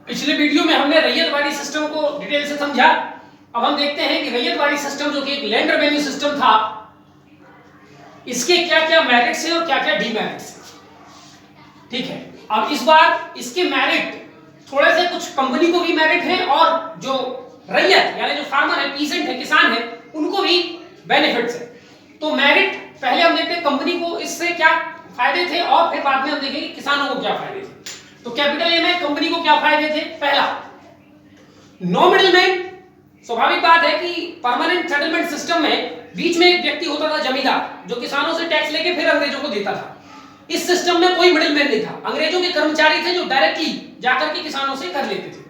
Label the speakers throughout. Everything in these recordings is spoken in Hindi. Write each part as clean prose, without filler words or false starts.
Speaker 1: पिछले वीडियो में हमने रैयतवाड़ी सिस्टम को डिटेल से समझा। अब हम देखते हैं कि रैयतवाड़ी सिस्टम जो कि एक लैंड रेवेन्यू सिस्टम था, इसके क्या क्या मेरिट्स हैं और क्या क्या डीमेरिट्स हैं। ठीक है, अब इस बार इसके मेरिट थोड़े से कुछ कंपनी को भी मेरिट है और जो रैयत यानी जो फार्मर है, पीसेंट है, किसान है, उनको भी बेनिफिट्स है। तो मेरिट पहले हम देखते हैं कंपनी को इससे क्या फायदे थे और फिर बाद में हम देखेंगे किसानों को क्या फायदे थे। तो कैपिटल ए में कंपनी को क्या फायदे थे? पहला, नो मिडिलमैन। स्वाभाविक बात है कि परमानेंट सेटलमेंट सिस्टम में बीच में एक व्यक्ति होता था जमींदार, जो किसानों से टैक्स लेके फिर अंग्रेजों को देता था। इस सिस्टम में कोई मिडिलमैन नहीं था। अंग्रेजों के कर्मचारी थे जो डायरेक्टली जाकर के किसानों से कर लेते थे,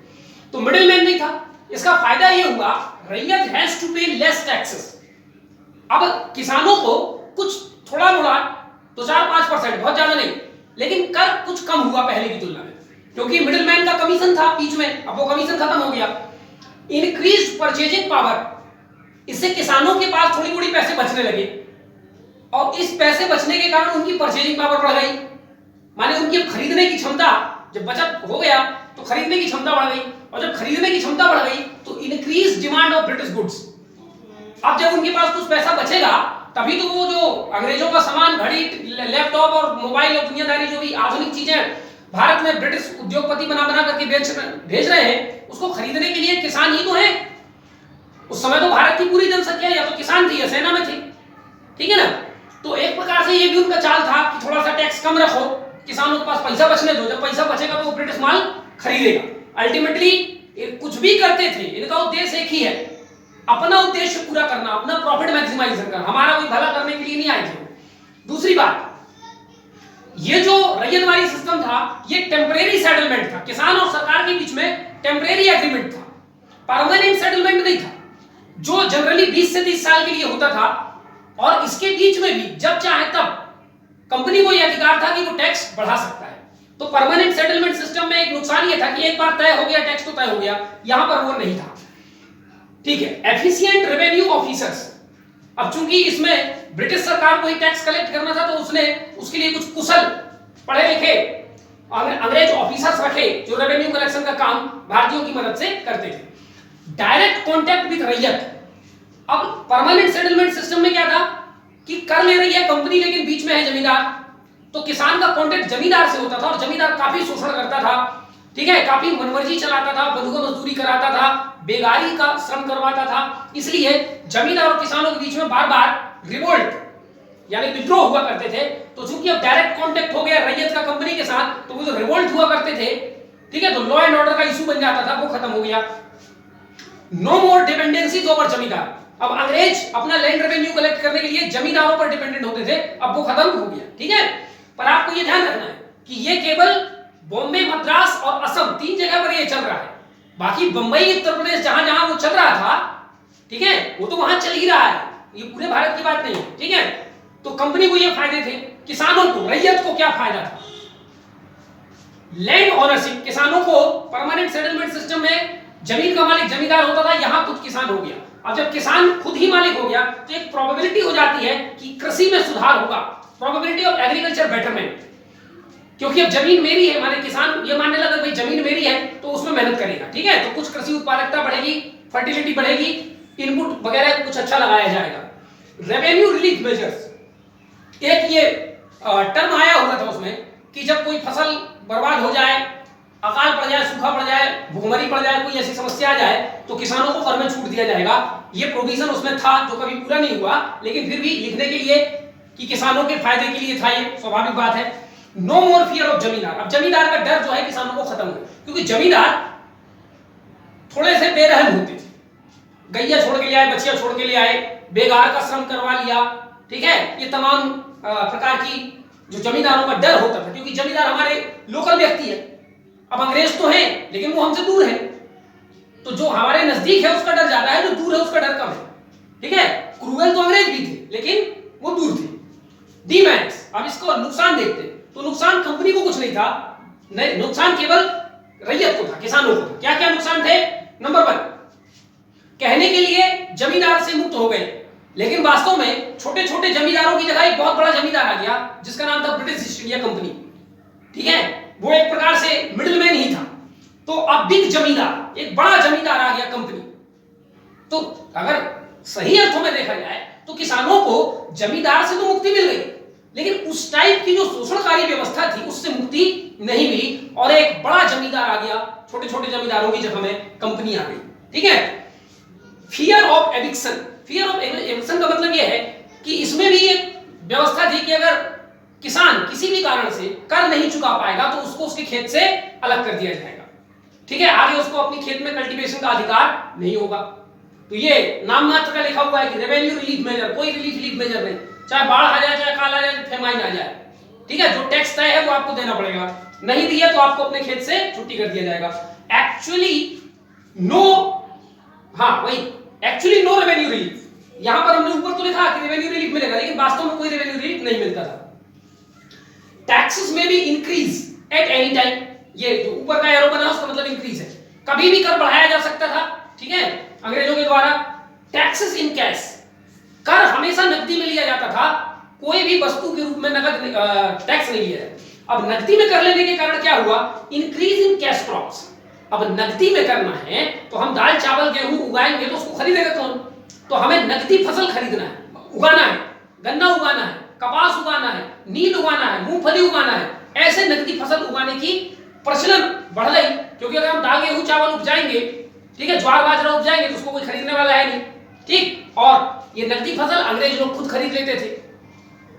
Speaker 1: तो मिडिलमैन नहीं था। इसका फायदा ये हुआ, रैयत हैज टू पे लेस टैक्सेस। अब किसानों को कुछ थोड़ा मोड़ा तो 4-5%, बहुत ज्यादा नहीं, लेकिन कर कुछ कम हुआ पहले की तुलना में, क्योंकि मिडिलमैन का कमीशन था बीच में, अब वो कमीशन खत्म हो गया। इंक्रीज परचेजिंग पावर, इससे किसानों के पास थोड़ी थोड़ी पैसे बचने लगे और इस पैसे बचने के कारण उनकी परचेजिंग पावर बढ़ गई। माने उनकी खरीदने की क्षमता, जब बचत हो गया तो खरीदने की क्षमता बढ़ गई, और जब खरीदने की क्षमता बढ़ गई तो increase demand of British goods. अब जब उनके पास कुछ पैसा बचेगा तभी तो वो जो अंग्रेजों का सामान, घड़ी, लैपटॉप और मोबाइल और दुनियादारी जो भी आधुनिक चीजें भारत में ब्रिटिश उद्योगपति बना बना करके भेज रहे हैं, उसको खरीदने के लिए किसान ही तो है। उस समय तो भारत की पूरी जनसंख्या या तो किसान थी या सेना में थी, ठीक है ना। तो एक प्रकार से ये भी उनका चाल था कि थोड़ा सा टैक्स कम रखो, किसानों के पास पैसा बचने दो, जब पैसा बचेगा तो वो ब्रिटिश माल खरीदेगा। अल्टीमेटली कुछ भी करते थे, इनका उद्देश्य एक ही है, अपना उद्देश्य पूरा करना, अपना प्रॉफिट मैक्सिमाइज करना, हमारा कोई भला करने के लिए नहीं आए थे। दूसरी बात, ये जो रैयतवाड़ी सिस्टम था ये टेम्परेरी सेटलमेंट था, किसान और सरकार के बीच में टेम्परेरी एग्रीमेंट था, परमानेंट सेटलमेंट नहीं था, जो जनरली 20 से 30 साल के लिए होता था। और इसके बीच में भी जब चाहे तब कंपनी को यह अधिकार था कि वो टैक्स बढ़ा सकता है। तो परमानेंट सेटलमेंट सिस्टम में एक नुकसान यह था कि एक बार तय हो गया टैक्स तो तय हो गया, यहां पर वो नहीं था। ठीक है, एफिशिएंट रेवेन्यू ऑफिसर्स। अब चूंकि इसमें ब्रिटिश सरकार को ही टैक्स कलेक्ट करना था, तो उसने उसके लिए कुछ कुशल पढ़े लिखे अंग्रेज ऑफिसर्स रखे जो रेवेन्यू कलेक्शन का काम भारतीयों की मदद से करते थे। डायरेक्ट कॉन्टैक्ट विद रैयत। अब परमानेंट सेटलमेंट सिस्टम में क्या था कि कर ले रही है कंपनी, लेकिन बीच में है जमींदार, तो किसान का कॉन्टैक्ट जमींदार से होता था और जमींदार काफी शोषण करता था, ठीक है, काफी मनमर्जी चलाता था, बंधुआ मजदूरी कराता था, बेगारी का श्रम करवाता था। इसलिए जमींदार और किसानों के बीच में बार बार रिवोल्ट यानी विद्रोह हुआ करते थे। तो चूंकि अब डायरेक्ट कॉन्टैक्ट हो गया रैयत का कंपनी के साथ, तो वो जो रिवोल्ट हुआ करते थे, ठीक है, तो लॉ एंड ऑर्डर का इशू बन जाता था, वो खत्म हो गया। नो मोर डिपेंडेंसीज ओवर जमींदार। अब अंग्रेज अपना लैंड रेवेन्यू कलेक्ट करने के लिए जमींदारों पर डिपेंडेंट होते थे, अब वो खत्म हो गया, ठीक है। पर आपको ये ध्यान रखना है कि ये केवल बॉम्बे, मद्रास और असम 3 जगह पर ये चल रहा है। बाकी बंबई, उत्तर प्रदेश, जहां जहां वो चल रहा था, ठीक है, वो तो वहां चल ही रहा है, ये पूरे भारत की बात नहीं है, ठीक है। तो कंपनी को ये फायदे थे, किसानों को, रैयत को क्या फायदा था? Land ownership. किसानों को परमानेंट सेटलमेंट सिस्टम में जमीन का मालिक जमींदार होता था, यहां खुद किसान हो गया। अब जब किसान खुद ही मालिक हो गया तो एक प्रोबेबिलिटी हो जाती है कि कृषि में सुधार होगा, प्रोबेबिलिटी ऑफ एग्रीकल्चर बेटरमेंट, क्योंकि अब जमीन मेरी है, माने किसान ये मानने लगा भाई जमीन मेरी है तो उसमें मेहनत करेगा, ठीक है, तो कुछ कृषि उत्पादकता बढ़ेगी, फर्टिलिटी बढ़ेगी, इनपुट वगैरह कुछ अच्छा लगाया जाएगा। रेवेन्यू रिलीफ मेजर्स, एक ये टर्म आया हुआ था उसमें कि जब कोई फसल बर्बाद हो जाए, अकाल पड़ जाए, सूखा पड़ जाए, भूखमरी पड़ जाए, कोई ऐसी समस्या आ जाए, तो किसानों को कर में छूट दिया जाएगा। ये प्रोविजन उसमें था जो कभी पूरा नहीं हुआ, लेकिन फिर भी लिखने के लिए कि किसानों के फायदे के लिए था, ये स्वाभाविक बात है। नो मोर फियर ऑफ जमींदार। अब जमींदार का डर जो है किसानों को खत्म हो, क्योंकि जमींदार थोड़े से बेरहम होते थे, गैया छोड़ के ले आए, बछिया छोड़ के ले आए, बेगार का श्रम करवा लिया, ठीक है, ये तमाम प्रकार की जो जमींदारों का डर होता था, क्योंकि जमींदार हमारे लोकल व्यक्ति है। अब अंग्रेज तो हैं लेकिन वो हमसे दूर है, तो जो हमारे नजदीक है उसका डर ज्यादा है, जो दूर है उसका डर कम है, ठीक है। क्रूएल तो अंग्रेज भी थे लेकिन वो दूर थे। डीमेरिट्स। अब इसको नुकसान देखते, तो नुकसान कंपनी को कुछ नहीं था, नहीं, नुकसान केवल रैयत को था, किसानों को था। क्या क्या नुकसान थे? नंबर 1, कहने के लिए जमींदार से मुक्त हो गए, लेकिन वास्तव में छोटे छोटे जमींदारों की जगह एक बहुत बड़ा जमींदार आ गया जिसका नाम था ब्रिटिश ईस्ट इंडिया कंपनी, ठीक है। वो एक प्रकार से मिडिलमैन ही था। तो अब बिग जमींदार, एक बड़ा जमींदार आ गया कंपनी। तो अगर सही अर्थों में देखा जाए तो किसानों को जमींदार से तो मुक्ति मिल गई, लेकिन उस टाइप की जो शोषणकारी व्यवस्था थी उससे मुक्ति नहीं मिली, और एक बड़ा जमींदार आ गया, छोटे छोटे जमींदारों की जगह में कंपनी आ गई। ठीक है। Fear of eviction, fear of eviction का मतलब यह है कि इसमें भी एक व्यवस्था थी कि अगर किसान किसी भी कारण से कर नहीं चुका पाएगा तो उसको उसके खेत से अलग कर दिया जाएगा। ठीक है, आगे उसको अपनी खेत में कल्टीवेशन का अधिकार नहीं होगा। तो ये नाम मात्र का लिखा हुआ है कि रेवेन्यू रिलीफ मेजर, कोई रिलीफ मेजर नहीं, चाहे बाढ़ आ जाए, चाहे काल आ जाए, फेमाइन आ जाए। ठीक है, जो टैक्स तय है वो आपको देना पड़ेगा, नहीं दिया तो आपको अपने खेत से छुट्टी कर दिया जाएगा। एक्चुअली नो, हाँ वही, एक्चुअली नो रेवेन्यू रिलीफ। यहां पर हमने ऊपर तो लिखा कि रेवेन्यू रिलीफ मिलेगा, लेकिन वास्तव में कोई रेवेन्यू रिलीफ नहीं मिलता था। टैक्सेस में भी इंक्रीज एट एनी टाइम, ये जो ऊपर का एरो बना उसका मतलब इंक्रीज है, कभी भी कर बढ़ाया जा सकता था। ठीक है, अंग्रेजों के द्वारा। टैक्सेस इन कैश, कर हमेशा नकदी में लिया जाता था, कोई भी वस्तु के रूप में नकद टैक्स नहीं लिया जाता। अब नकदी में कर लेने के कारण क्या हुआ, इंक्रीज इन कैश क्रॉप्स। अब नकदी में करना है तो हम दाल चावल गेहूं उगाएंगे तो उसको खरीदेगा कौन, तो हमें नकदी फसल खरीदना है, उगाना है, गन्ना उगाना है, कपास उगाना है, नील उगाना है, मूंगफली उगाना है। ऐसे नकदी फसल उगाने की प्रचलन बढ़ गई, क्योंकि अगर हम दाल गेहूं चावल उपजाएंगे, ठीक है, ज्वार बाजरा उपजाएंगे तो उसको कोई खरीदने वाला है नहीं। ठीक, और ये नकदी फसल अंग्रेज लोग खुद खरीद लेते थे,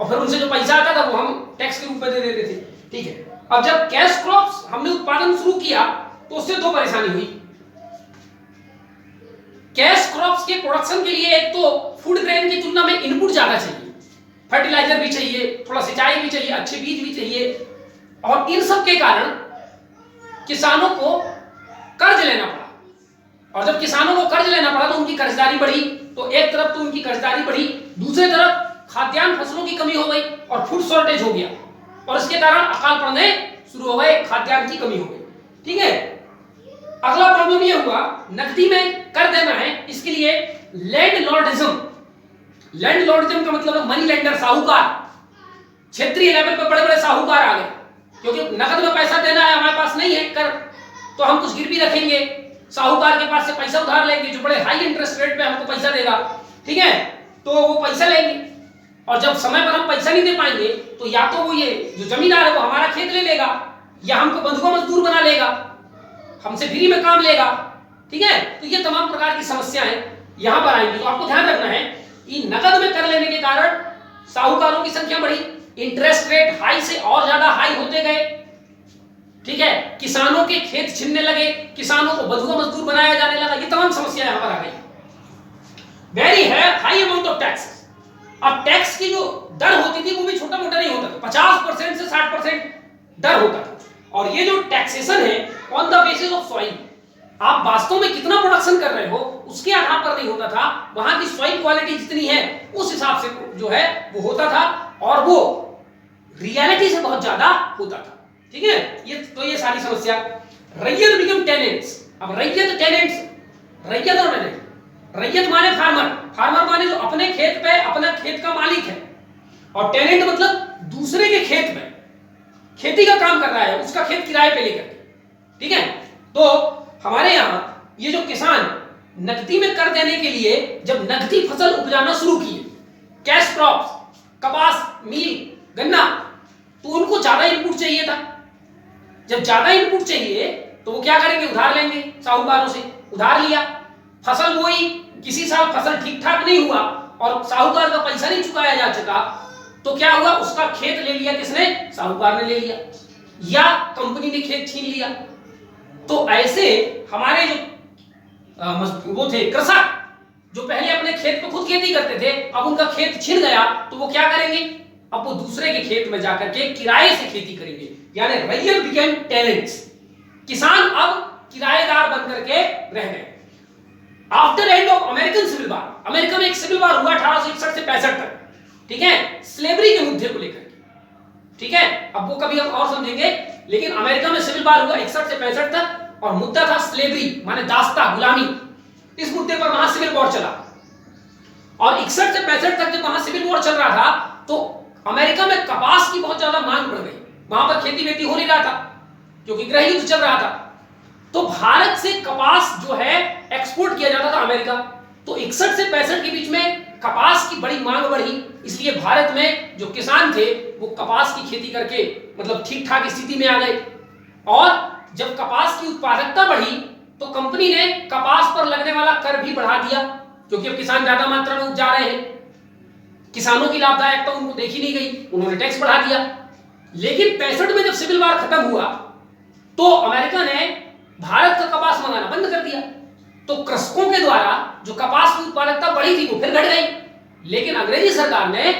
Speaker 1: और फिर उनसे जो पैसा आता था वो हम टैक्स के रूप में दे देते थे। ठीक है, अब जब कैश क्रॉप्स हमने उत्पादन शुरू किया तो उससे दो परेशानी हुई। कैश क्रॉप्स के प्रोडक्शन के लिए एक तो फूड ग्रेन की तुलना में इनपुट ज्यादा चाहिए, फर्टिलाइजर भी चाहिए, थोड़ा सिंचाई भी चाहिए, अच्छे बीज भी चाहिए, और इन सब के कारण किसानों को कर्ज लेना पड़ा। और जब किसानों को कर्ज लेना पड़ा तो उनकी कर्जदारी बढ़ी, तो एक तरफ तो उनकी कर्जदारी बढ़ी, दूसरी तरफ खाद्यान्न फसलों की कमी हो गई और फूड शॉर्टेज हो गया, और इसके कारण अकाल पड़ने शुरू हो गए, खाद्यान्न की कमी हो गई। ठीक है, अगला प्रॉब्लम यह हुआ, नकदी में कर देना है, इसके लिए लैंडलॉर्डिज्म। लैंडलॉर्डिज्म का मतलब है मनी लेंडर, साहूकार। क्षेत्रीय लेवल पर बड़े बड़े साहूकार आ गए, क्योंकि नकद में पैसा देना है, हमारे पास नहीं है कर, तो हम कुछ गिरवी रखेंगे, साहूकार के पास से पैसा उधार लेंगे जो बड़े हाई इंटरेस्ट रेट पे हमको पैसा देगा। ठीक है, तो वो पैसा लेंगे, और जब समय पर हम पैसा नहीं दे पाएंगे तो या तो वो ये जो जमींदार है वो हमारा खेत ले लेगा, या हमको बंधुआ मजदूर बना लेगा, हमसे फ्री में काम लेगा। ठीक है, तो ये तमाम प्रकार की समस्याएं यहां पर आएंगी। तो आपको ध्यान रखना है कि नकद में कर लेने के कारण साहूकारों की संख्या बढ़ी, इंटरेस्ट रेट हाई से और ज्यादा हाई होते गए। ठीक है, किसानों के खेत छीनने लगे, किसानों को बंधुआ मजदूर बनाया जाने लगा, ये तमाम समस्याएं यहां पर आ गई। वेरी है हाई अमाउंट ऑफ टैक्स। अब टैक्स की जो दर होती थी वो भी छोटा मोटा नहीं होता था, 50% से 60% दर होता था। और ये जो टैक्सेशन है on the basis of soil, आप वास्तव में कितना प्रोडक्शन कर रहे हो उसके आधार पर नहीं होता था, वहां की सॉइल क्वालिटी जितनी है उस हिसाब से जो है वो होता था, और वो रियलिटी से बहुत ज्यादा होता था। ठीक है, ये सारी समस्या। रैयत बिकम टेनेंट्स। अब रैयत टेनेंट्स, रैयत और टेनेंट, रैयत माने फार्मर, फार्मर माने जो अपने खेत पे अपना खेत का मालिक है, और टेनेंट मतलब दूसरे के खेत में खेती का काम कर रहा है, उसका खेत किराए पे लेकर। ठीक है, तो हमारे यहां ये जो किसान नकदी में कर देने के लिए जब नकदी फसल उपजाना शुरू किए, कैश क्रॉप्स, कपास, मील, गन्ना, तो उनको ज्यादा इनपुट चाहिए था। जब ज्यादा इनपुट चाहिए तो वो क्या करेंगे, उधार लेंगे साहूकारों से, उधार लिया, फसल बोई, किसी साल फसल ठीक ठाक नहीं हुआ और साहूकार का पैसा नहीं चुकाया जा सका, तो क्या हुआ, उसका खेत ले लिया किसने, साहूकार ने ले लिया, या कंपनी ने खेत छीन लिया। तो ऐसे हमारे जो वो थे कृषक, जो पहले अपने खेत पे खुद खेती करते थे, अब उनका खेत छिन गया तो वो क्या करेंगे, अब वो दूसरे के खेत में जाकर के किराए से खेती करेंगे, यानी रैयत बिकेम टेनेंट्स। किसान अब किराएदार बनकर के रह गए। After end of American civil war, America में एक सिविल वार हुआ 1861 से 65 तक। ठीक है, स्लेवरी के मुद्दे को लेकर। ठीक है, अब वो कभी हम और समझेंगे, लेकिन अमेरिका में सिविल वार हुआ 61 से 65 तक, और मुद्दा था स्लेवरी माने दास्ता, गुलामी। इस मुद्दे पर वहां सिविल वॉर चला, और 61 से 65 तक जब वहां सिविल वॉर चल रहा था तो अमेरिका में कपास की बहुत ज्यादा मांग बढ़ गई। वहां पर खेती वेती हो नहीं रहा था क्योंकि गृह युद्ध चल रहा था। तो भारत से कपास जो है एक्सपोर्ट किया जाता था अमेरिका। तो 61 से 65 के बीच में कपास की बड़ी मांग बढ़ी, इसलिए भारत में जो किसान थे वो कपास की खेती करके मतलब ठीक ठाक स्थिति में आ गए। और जब कपास की उत्पादकता बढ़ी तो कंपनी ने कपास पर लगने वाला कर भी बढ़ा दिया, क्योंकि अब किसान ज्यादा मात्रा में उपजा रहे हैं, किसानों की लाभदायकता उनको देखी नहीं गई, उन्होंने टैक्स बढ़ा दिया। लेकिन 65 में जब सिविल वार खत्म हुआ तो अमेरिका ने भारत का कपास मंगाना बंद कर दिया। तो कृषकों के द्वारा जो कपास की उत्पादकता बढ़ी थी वो फिर घट गई, लेकिन अंग्रेजी सरकार ने,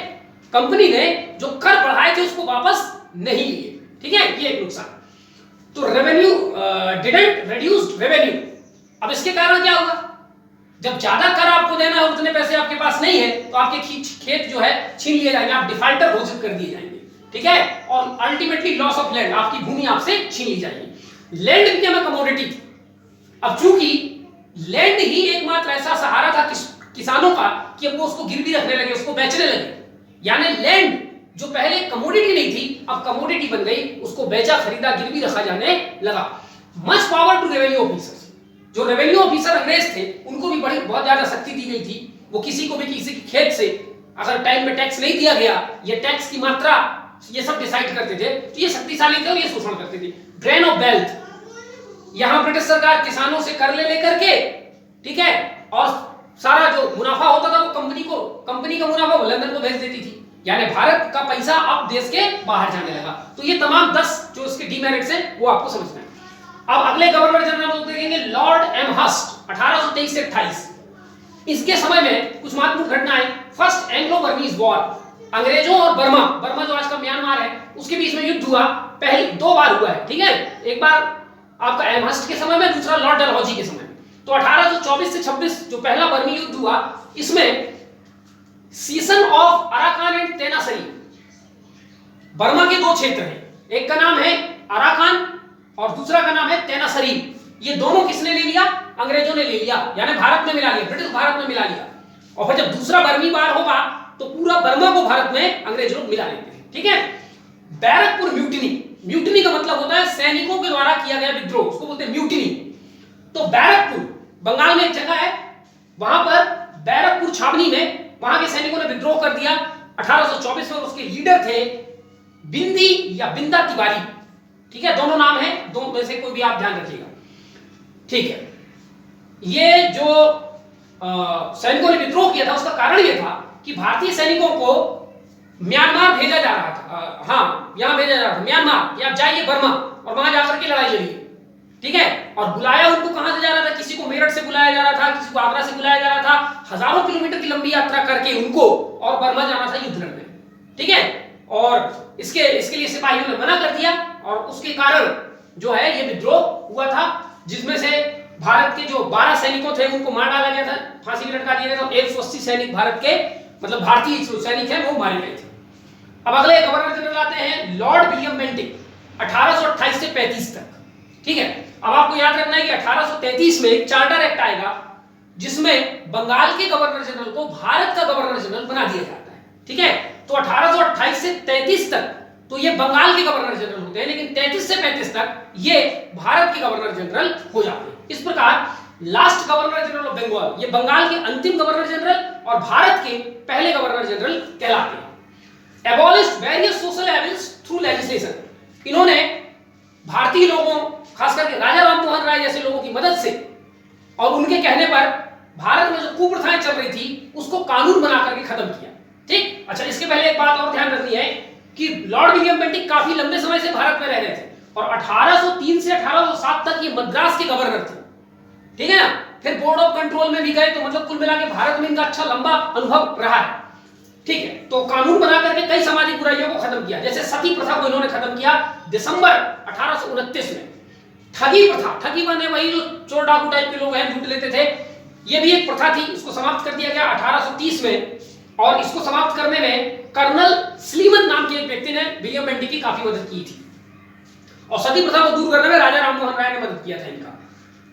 Speaker 1: कंपनी ने जो कर बढ़ाए थे उसको वापस नहीं लिए। ठीक है, ये एक नुकसान। तो रेवेन्यू डिडंट रिड्यूस्ड रेवेन्यू। अब इसके कारण क्या होगा, जब ज्यादा कर आपको देना है उतने पैसे आपके पास नहीं है तो आपके खेत जो है छीन लिए जाएंगे, आप डिफाल्टर घोषित कर दिए जाएंगे। ठीक है, और अल्टीमेटली लॉस ऑफ लैंड, आपकी भूमि आपसे छीन ली जाएगी। Land became a commodity. अब चूंकि लैंड ही एकमात्र ऐसा सहारा था किसानों का कि अब वो उसको गिरवी रखने लगे, उसको बेचने लगे। यानी लैंड जो पहले कमोडिटी नहीं थी अब कमोडिटी बन गई, उसको बेचा खरीदा गिरवी रखा जाने लगा। Much power to revenue officers. जो रेवेन्यू ऑफिसर अंग्रेज थे उनको भी बहुत ज्यादा शक्ति दी गई थी। वो किसी को भी किसी के खेत से अगर टाइम में टैक्स नहीं दिया गया, ये टैक्स की मात्रा ये सब डिसाइड करते थे, तो ये शक्तिशाली थे और ये शोषण करते थे। ड्रेन ऑफ वेल्थ, यहां ब्रिटिश सरकार किसानों से कर ले लेकर के, ठीक है, और सारा जो मुनाफा होता था वो कंपनी का मुनाफा वो लंदन को भेज देती थी। यानी भारत का पैसा अब देश के बाहर जाने लगा। तो ये तमाम 10 जो इसके डीमेरिट्स हैं वो आपको समझना है। अब अगले गवर्नर जनरल को देखेंगे लॉर्ड एमहर्स्ट 1823 से 28। इसके समय में कुछ महत्वपूर्ण घटनाएं। फर्स्ट एंग्लो बर्मीज वॉर, अंग्रेजों और बर्मा जो आज का म्यांमार है उसके बीच में युद्ध हुआ। पहले 2 बार हुआ है। ठीक है, एक बार आपका एमहर्स्ट के समय में, दूसरा लॉर्ड डलहौजी के समय में। तो 1824 से 26 जो पहला बर्मी युद्ध हुआ, इसमें cession of Arakan and Tenasserim, Burma के 2 क्षेत्र हैं, एक का नाम है अराकान और दूसरा का नाम है तेनासरी। ये दोनों किसने ले लिया, अंग्रेजों ने ले लिया, यानी भारत में मिला लिया, ब्रिटिश भारत में मिला लिया। और फिर जब दूसरा बर्मी वार होगा तो पूरा बर्मा को भारत में अंग्रेज लोग मिला लेते हैं। ठीक है, बैरकपुर म्यूटिनी, म्यूटिनी का मतलब होता है सैनिकों के द्वारा किया गया विद्रोह, उसको बोलते हैं म्यूटिनी। तो बैरकपुर बंगाल में एक जगह है, वहां पर बैरकपुर छावनी में वहां के सैनिकों ने विद्रोह कर दिया 1824 में। उसके लीडर थे बिंदी या बिंदा तिवारी। ठीक है, दोनों नाम है, दो में से कोई भी आप ध्यान रखिएगा। ठीक है, ये जो सैनिकों ने विद्रोह किया था उसका कारण यह था कि भारतीय सैनिकों को म्यांमार भेजा जा रहा था। हाँ, यहां भेजा जा रहा था म्यांमार कि आप जाइए बर्मा और वहां जाकर के लड़ाई लड़िए। ठीक है, और बुलाया उनको कहां से जा रहा था, किसी को मेरठ से बुलाया जा रहा था, किसी को आगरा से बुलाया जा रहा था, हजारों किलोमीटर की लंबी यात्रा करके उनको और बर्मा जाना था युद्ध लड़ने। ठीक है, और इसके लिए सिपाहियों ने मना कर दिया और उसके कारण जो है ये विद्रोह हुआ था, जिसमें से भारत के जो 12 सैनिकों थे उनको मार डाला गया था, फांसी पे लटका दिया गया था। 180 सैनिक भारत के मतलब भारतीय सैनिक हैं वो मारे गए थे। अब अगले गवर्नर जनरल आते हैं लॉर्ड विलियम बेंटिक 1828 से 35 तक। ठीक है, अब आपको याद रखना है कि 1833 में एक चार्टर एक्ट आएगा जिसमें बंगाल के गवर्नर जनरल को भारत का गवर्नर जनरल बना दिया जाता है। ठीक है, तो 1828 से 33 तक तो ये बंगाल के गवर्नर जनरल होते हैं, लेकिन 33 से 35 तक ये भारत के गवर्नर जनरल हो जाते हैं। इस प्रकार last governor general of Bengal, ये बंगाल के अंतिम गवर्नर जनरल और भारत के पहले गवर्नर जनरल कहलाते हैं। Abolished various social evils through legislation, इन्होंने भारतीय लोगों खास करके राजा राममोहन राय जैसे लोगों की मदद से और उनके कहने पर भारत में जो कुप्रथाएं चल रही थी उसको कानून बना करके खत्म किया। ठीक, अच्छा, इसके पहले एक बात और ध्यान रखनी है कि लॉर्ड विलियम बेंटिक काफी लंबे समय से भारत में रह रहे थे और 1803 से 1807 तक ये मद्रास के गवर्नर थे। ठीक है ना, फिर बोर्ड ऑफ कंट्रोल में भी गए, तो मतलब कुल मिला के भारत में इनका अच्छा लंबा अनुभव रहा है। ठीक है, तो कानून बना करके कई सामाजिक बुराइयों को खत्म किया, जैसे सती प्रथा को इन्होंने खत्म किया दिसंबर 1829 में। ठगी प्रथा, ठगी माने वही जो चोर डाकू टाइप के लोग हैं, लूट लेते थे, ये भी एक प्रथा थी, इसको समाप्त कर दिया गया 1830 में। और इसको समाप्त करने में कर्नल स्लीमन नाम के एक व्यक्ति ने विलियम बेंटिक की काफी मदद की थी, और सती प्रथा को दूर करने में राजा राममोहन राय ने मदद किया था इनका।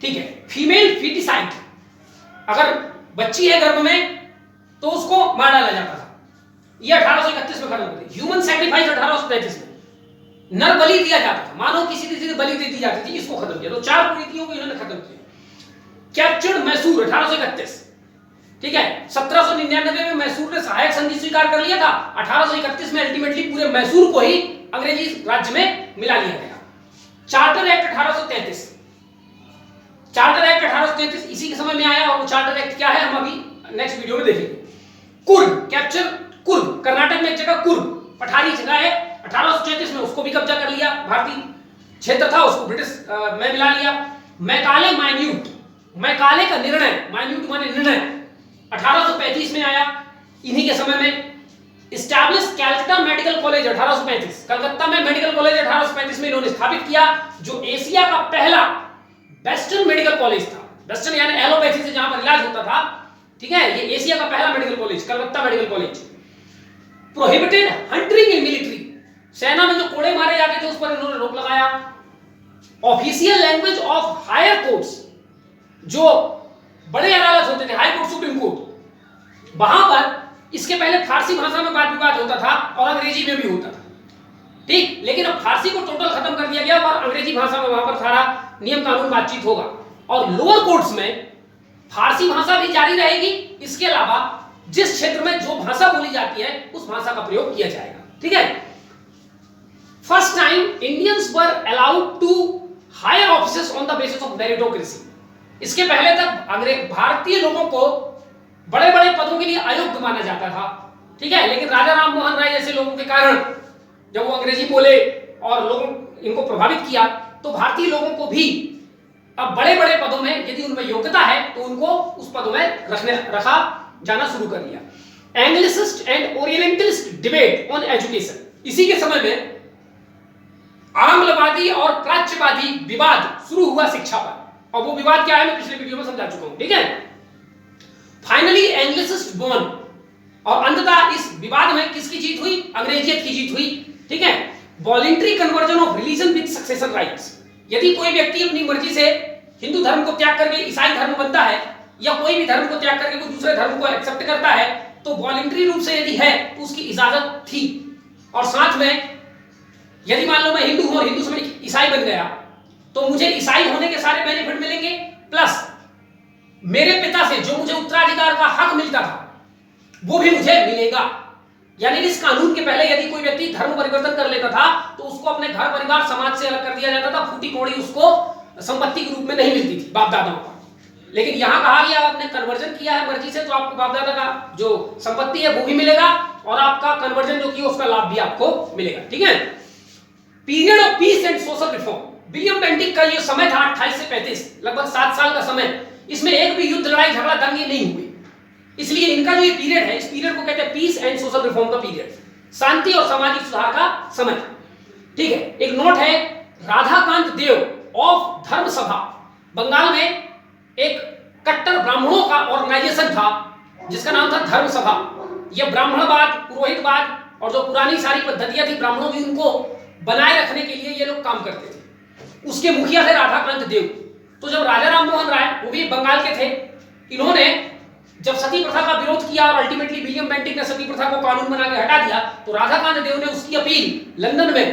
Speaker 1: ठीक है, फीमेल फीटिसाइड, अगर बच्ची है गर्भ में तो उसको मार डाला जाता था, ये 1831 में खत्म हो गई। ह्यूमन सैक्रिफाइस 1833 में, नर बलि दिया जाता था, मानो किसी किसी को बलि दे दी जाती थी, इसको खत्म किया। तो 4 कुरीतियों को इन्होंने खत्म किया। कैप्चर्ड मैसूर 1831, ठीक है। 1799 में मैसूर ने सहायक संधि स्वीकार कर लिया था। 1831 में अल्टीमेटली पूरे मैसूर को ही अंग्रेजी राज्य में मिला लिया गया। चार्टर एक्ट 1833, चार्टर एक्ट 1833 इसी के समय में आया। और वो चार्टर एक्ट क्या है हम अभी नेक्स्ट वीडियो में देखेंगे। कुर्ग, कैप्चर कुर्ग, कर्नाटक में एक जगह कुर्ग पठारी जगह है, 1833 में उसको भी कब्जा कर लिया। भारतीय क्षेत्र था, उसको ब्रिटिश में मिला लिया। मैकाले माइन्यूट, मैकाले का निर्णय, माइन्यूट माने निर्णय, 1835 में आया इन्हीं के समय में। Establish Calcutta medical college 1835, Calcutta में मेडिकल कॉलेज 1835 में इन्होंने स्थापित किया, जो एशिया का पहला वेस्टर्न मेडिकल कॉलेज था। वेस्टर्न यानी एलोपैथी से जहां पर इलाज होता था, ठीक है। ये एशिया का पहला medical college, Calcutta medical college. Prohibited hunting in military, सेना में जो कोड़े मारे जाते थे उस पर इन्होंने रोक लगाया। Official language of higher courts, जो बड़े अदालत होते थे, हाई कोर्ट, सुप्रीम कोर्ट, वहां पर इसके पहले फारसी भाषा में वाद विवाद होता था और अंग्रेजी में भी होता था, ठीक। लेकिन अब फारसी को टोटल खत्म कर दिया गया और अंग्रेजी भाषा में वहां पर सारा नियम कानून बातचीत होगा। और लोअर कोर्ट्स में फारसी भाषा भी जारी रहेगी, इसके अलावा जिस क्षेत्र में जो भाषा बोली जाती है उस भाषा का प्रयोग किया जाएगा, ठीक है। First time Indians were allowed to higher officers on the basis of meritocracy. इसके पहले तक भारतीय लोगों को बड़े बड़े पदों के लिए अयोग्य माना जाता था, ठीक है। लेकिन राजा राम मोहन राय जैसे लोगों के कारण जब वो अंग्रेजी बोले और लोगों इनको प्रभावित किया, तो भारतीय लोगों को भी अब बड़े बड़े पदों में यदि उनमें योग्यता है तो उनको उस पदों में रखा जाना शुरू कर दिया। Anglicist and orientalist debate on education, इसी के समय में आंग्लवादी और प्राच्यवादी विवाद शुरू हुआ शिक्षा पर। और वो विवाद क्या है मैं पिछले वीडियो में समझा चुका हूं, ठीक है। फाइनली एंग्लिसिस्ट वॉन, और अंततः इस विवाद में किसकी जीत हुई? अंग्रेजियत की जीत हुई, ठीक है। Voluntary conversion of religion with succession rights, यदि कोई व्यक्ति अपनी मर्जी से हिंदू धर्म को त्याग करके ईसाई धर्म बनता है या कोई भी धर्म को त्याग करके कोई दूसरे धर्म को एक्सेप्ट करता है, तो वॉलंटरी रूप से यदि है तो उसकी इजाजत थी। और साथ में यदि मान लो मैं हिंदू हूं और हिंदू से ईसाई बन गया, तो मुझे ईसाई होने के सारे बेनिफिट मिलेंगे, प्लस मेरे पिता से जो मुझे उत्तराधिकार का हक मिलता था वो भी मुझे मिलेगा। यानी इस कानून के पहले यदि कोई व्यक्ति धर्म परिवर्तन कर लेता था तो उसको अपने घर परिवार समाज से अलग कर दिया जाता था, फूटी कौड़ी उसको संपत्ति के रूप में नहीं मिलती थी बाप दादाओं को। लेकिन यहां कहा गया आपने कन्वर्जन किया है मर्जी से, तो आपको बाप दादा का जो संपत्ति है वो भी मिलेगा और आपका कन्वर्जन जो किया उसका लाभ भी आपको मिलेगा, ठीक है। Period of peace and social reform, William Bentinck का ये समय था 28 से 35, लगभग 7 साल का समय। इसमें एक भी युद्ध लड़ाई झगड़ा दंगे नहीं हुए, इसलिए इनका जो ये पीरियड है इस पीरियड को कहते हैं पीस एंड सोशल रिफॉर्म का पीरियड, शांति और सामाजिक सुधार का समय, ठीक है। एक नोट है, राधाकांत देव ऑफ धर्म सभा, बंगाल में एक कट्टर ब्राह्मणों का ऑर्गेनाइजेशन था जिसका नाम था धर्म सभा। यह ब्राह्मणवाद, पुरोहितवाद और जो पुरानी सारी पद्धतियां थी ब्राह्मणों की उनको बनाए रखने के लिए ये लोग काम करते थे। उसके मुखिया थे राधाकांत देव। तो जब राजा राम मोहन राय, वो भी बंगाल के थे, इन्होंने जब सती प्रथा का विरोध किया और अल्टीमेटली विलियम बेंटिक ने सती प्रथा को कानून बना के हटा दिया, तो राधाकांत देव ने उसकी अपील लंदन में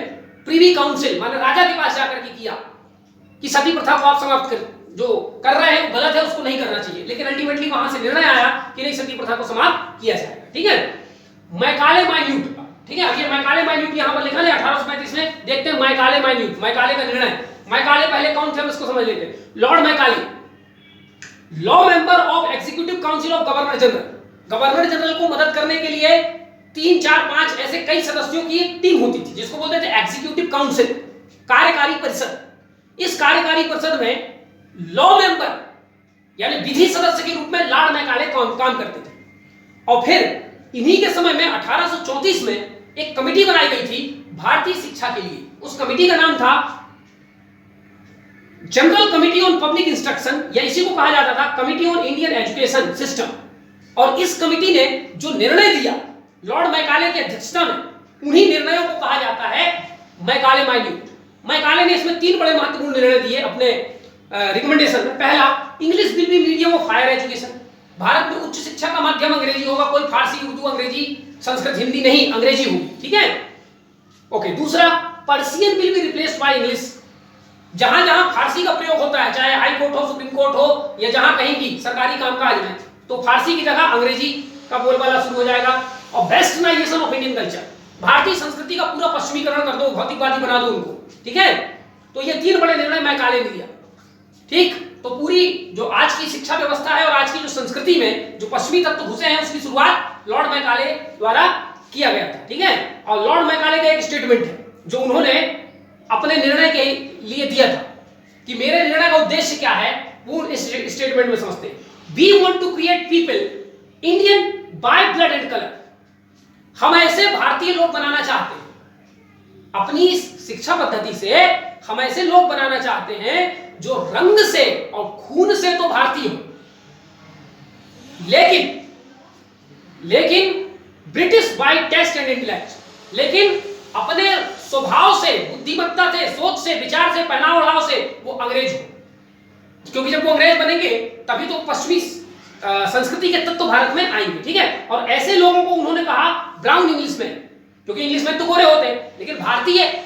Speaker 1: प्रिवी काउंसिल माने राजा के पास जाकर के किया कि सती प्रथा को आप समाप्त कर, जो कर रहे हैं वो गलत है, उसको नहीं करना चाहिए। लेकिन अल्टीमेटली वहां से निर्णय आया कि नहीं, सती प्रथा को समाप्त किया जाएगा, ठीक है। मैकाले माइन्यूट, ठीक है। अब ये मैकाले माइन्यूट यहां पर लिखा है 1835 में, देखते हैं मैकाले माइन्यूट, मैकाले का निर्णय। मैकाले पहले कौन थे हम इसको समझ लेते हैं। Lord Macaulay, law member of executive council of governor general, governor general को मदद करने के लिए 3, 4, 5 ऐसे कई सदस्यों की एक टीम होती थी जिसको बोलते थे एग्जीक्यूटिव काउंसिल, कार्यकारी परिषद। इस कार्यकारी परिषद में लॉ मेंबर यानी विधि सदस्य के रूप में लॉर्ड मैकाले काम करते थे। और फिर इन्हीं के समय में 1834 में एक कमेटी बनाई गई थी भारतीय शिक्षा के लिए। उस कमेटी का नाम था general committee on public instruction, या इसी को कहा जाता था committee on Indian education system. और इस कमेटी ने जो निर्णय दिया लॉर्ड मैकाले की अध्यक्षता में, उन्हीं निर्णयों को कहा जाता है मैकाले माइन्यूट। मैकाले ने इसमें 3 बड़े महत्वपूर्ण निर्णय दिए अपने रिकमेंडेशन में। पहला, English will be medium of higher education, Bharat में उच्च शिक्षा का माध्यम अंग्रेजी होगा, कोई फारसी, उर्दू, अंग्रेजी, संस्कृत, हिंदी नहीं, अंग्रेजी होगी, ठीक है। ओके। दूसरा, Persian will be replaced by English. जहां जहां फारसी का प्रयोग होता है, चाहे हाई कोर्ट हो, सुप्रीम कोर्ट हो, या जहां कहीं भी सरकारी कामकाज में, तो फारसी की जगह अंग्रेजी का बोलबाला शुरू हो जाएगा। और वेस्टर्नाइजेशन ऑफ इंडियन कल्चर, भारतीय संस्कृति का पूरा पश्चिमीकरण कर दो, भौतिकवादी बना दो उनको, ठीक है। तो ये 3 बड़े निर्णय मैकाले ने लिया, ठीक। तो पूरी जो आज की शिक्षा व्यवस्था है और आज की जो संस्कृति में जो पश्चिमी तत्व घुसे हैं, उसकी शुरुआत लॉर्ड मैकाले द्वारा किया गया था, ठीक है। और लॉर्ड मैकाले का एक स्टेटमेंट है जो उन्होंने अपने निर्णय के लिए दिया था कि मेरे निर्णय का उद्देश्य क्या है, वो इस स्टेटमेंट में समझते हैं। We want to create people Indian by blood and colour. हम ऐसे भारतीय लोग बनाना चाहते हैं, अपनी शिक्षा पद्धति से हम ऐसे लोग बनाना चाहते हैं जो रंग से और खून से तो भारतीय हो, लेकिन British by taste and intellect, लेकिन अपने स्वभाव से, बुद्धिमत्ता से, सोच से, विचार से, पहनाव ओढ़ाव से वो अंग्रेज हो। क्योंकि जब वो अंग्रेज बनेंगे तभी तो पश्चिमी संस्कृति के तत्व भारत में आएंगे, ठीक है। और ऐसे लोगों को उन्होंने कहा ब्राउन इंग्लिश में, क्योंकि इंग्लिश में तो गोरे होते हैं, लेकिन भारतीय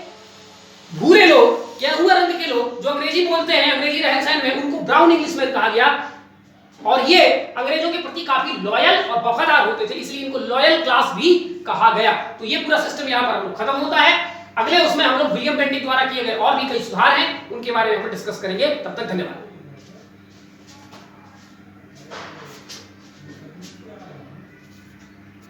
Speaker 1: भूरे लोग या हुआ रंग के लोग जो अंग्रेजी बोलते हैं, अंग्रेजी रहन सहन में, उनको ब्राउन इंग्लिश में कहा गया। और ये अंग्रेजों के प्रति काफी लॉयल और वफादार होते थे, इसलिए इनको लॉयल क्लास भी कहा गया। तो ये पूरा सिस्टम यहाँ पर खत्म होता है। अगले उसमें हम लोग विलियम बेंटिक द्वारा किए गए और भी कई सुधार हैं, उनके बारे में हम डिस्कस करेंगे। तब तक धन्यवाद।